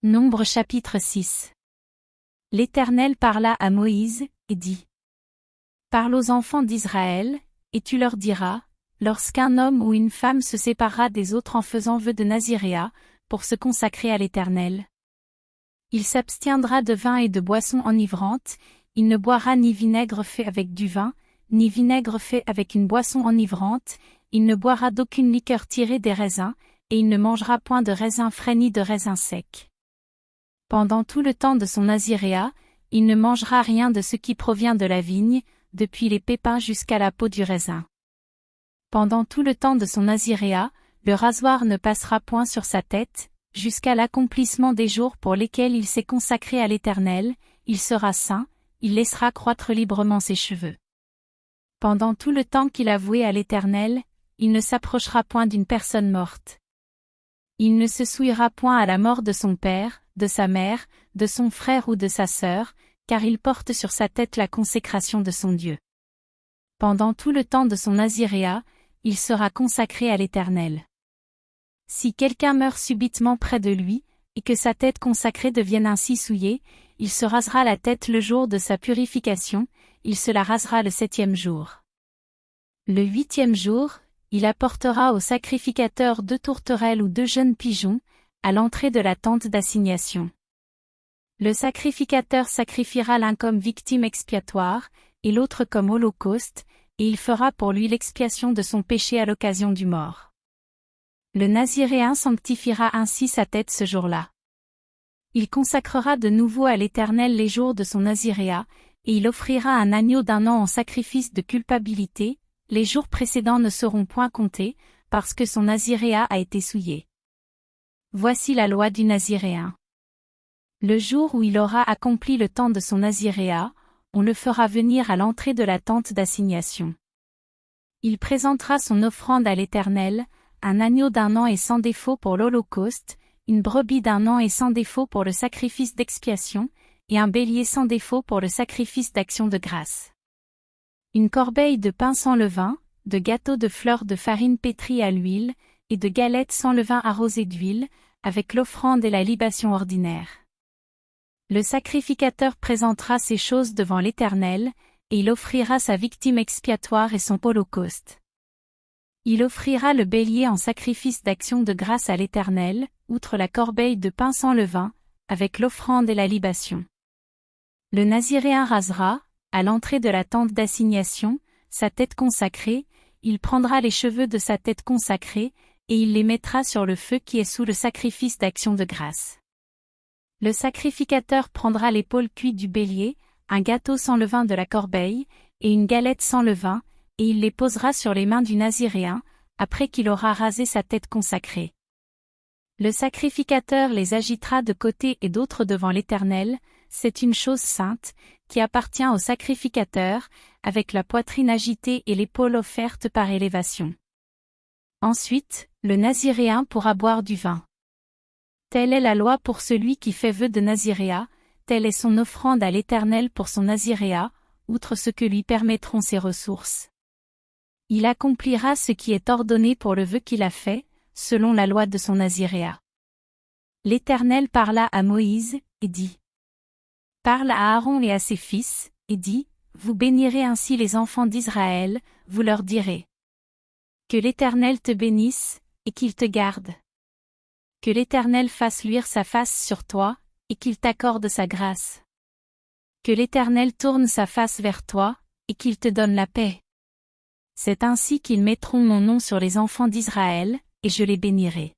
Nombre chapitre 6. L'Éternel parla à Moïse, et dit. Parle aux enfants d'Israël, et tu leur diras, lorsqu'un homme ou une femme se séparera des autres en faisant vœu de naziréat, pour se consacrer à l'Éternel. Il s'abstiendra de vin et de boissons enivrantes, il ne boira ni vinaigre fait avec du vin, ni vinaigre fait avec une boisson enivrante, il ne boira d'aucune liqueur tirée des raisins, et il ne mangera point de raisins frais ni de raisins secs. Pendant tout le temps de son naziréat, il ne mangera rien de ce qui provient de la vigne, depuis les pépins jusqu'à la peau du raisin. Pendant tout le temps de son naziréat, le rasoir ne passera point sur sa tête, jusqu'à l'accomplissement des jours pour lesquels il s'est consacré à l'Éternel, il sera saint, il laissera croître librement ses cheveux. Pendant tout le temps qu'il a voué à l'Éternel, il ne s'approchera point d'une personne morte. Il ne se souillera point à la mort de son père, de sa mère, de son frère ou de sa sœur, car il porte sur sa tête la consécration de son Dieu. Pendant tout le temps de son naziréat, il sera consacré à l'Éternel. Si quelqu'un meurt subitement près de lui, et que sa tête consacrée devienne ainsi souillée, il se rasera la tête le jour de sa purification, il se la rasera le 7e jour. Le 8e jour, il apportera au sacrificateur 2 tourterelles ou 2 jeunes pigeons, à l'entrée de la tente d'assignation. Le sacrificateur sacrifiera l'un comme victime expiatoire, et l'autre comme holocauste, et il fera pour lui l'expiation de son péché à l'occasion du mort. Le naziréen sanctifiera ainsi sa tête ce jour-là. Il consacrera de nouveau à l'Éternel les jours de son naziréat, et il offrira un agneau d'1 an en sacrifice de culpabilité. Les jours précédents ne seront point comptés, parce que son naziréat a été souillé. Voici la loi du naziréen. Le jour où il aura accompli le temps de son naziréat, on le fera venir à l'entrée de la tente d'assignation. Il présentera son offrande à l'Éternel, un agneau d'1 an et sans défaut pour l'holocauste, une brebis d'1 an et sans défaut pour le sacrifice d'expiation, et un bélier sans défaut pour le sacrifice d'action de grâce. Une corbeille de pain sans levain, de gâteaux de fleurs de farine pétrie à l'huile, et de galettes sans levain arrosées d'huile, avec l'offrande et la libation ordinaire. Le sacrificateur présentera ces choses devant l'Éternel, et il offrira sa victime expiatoire et son holocauste. Il offrira le bélier en sacrifice d'action de grâce à l'Éternel, outre la corbeille de pain sans levain, avec l'offrande et la libation. Le naziréen rasera, à l'entrée de la tente d'assignation, sa tête consacrée, il prendra les cheveux de sa tête consacrée, et il les mettra sur le feu qui est sous le sacrifice d'action de grâce. Le sacrificateur prendra l'épaule cuite du bélier, un gâteau sans levain de la corbeille, et une galette sans levain, et il les posera sur les mains du naziréen, après qu'il aura rasé sa tête consacrée. Le sacrificateur les agitera de côté et d'autre devant l'Éternel, c'est une chose sainte, qui appartient au sacrificateur, avec la poitrine agitée et l'épaule offerte par élévation. Ensuite, le naziréen pourra boire du vin. Telle est la loi pour celui qui fait vœu de naziréat, telle est son offrande à l'Éternel pour son naziréat, outre ce que lui permettront ses ressources. Il accomplira ce qui est ordonné pour le vœu qu'il a fait, selon la loi de son naziréat. L'Éternel parla à Moïse, et dit. Parle à Aaron et à ses fils, et dit, vous bénirez ainsi les enfants d'Israël, vous leur direz. Que l'Éternel te bénisse, et qu'il te garde. Que l'Éternel fasse luire sa face sur toi, et qu'il t'accorde sa grâce. Que l'Éternel tourne sa face vers toi, et qu'il te donne la paix. C'est ainsi qu'ils mettront mon nom sur les enfants d'Israël, et je les bénirai.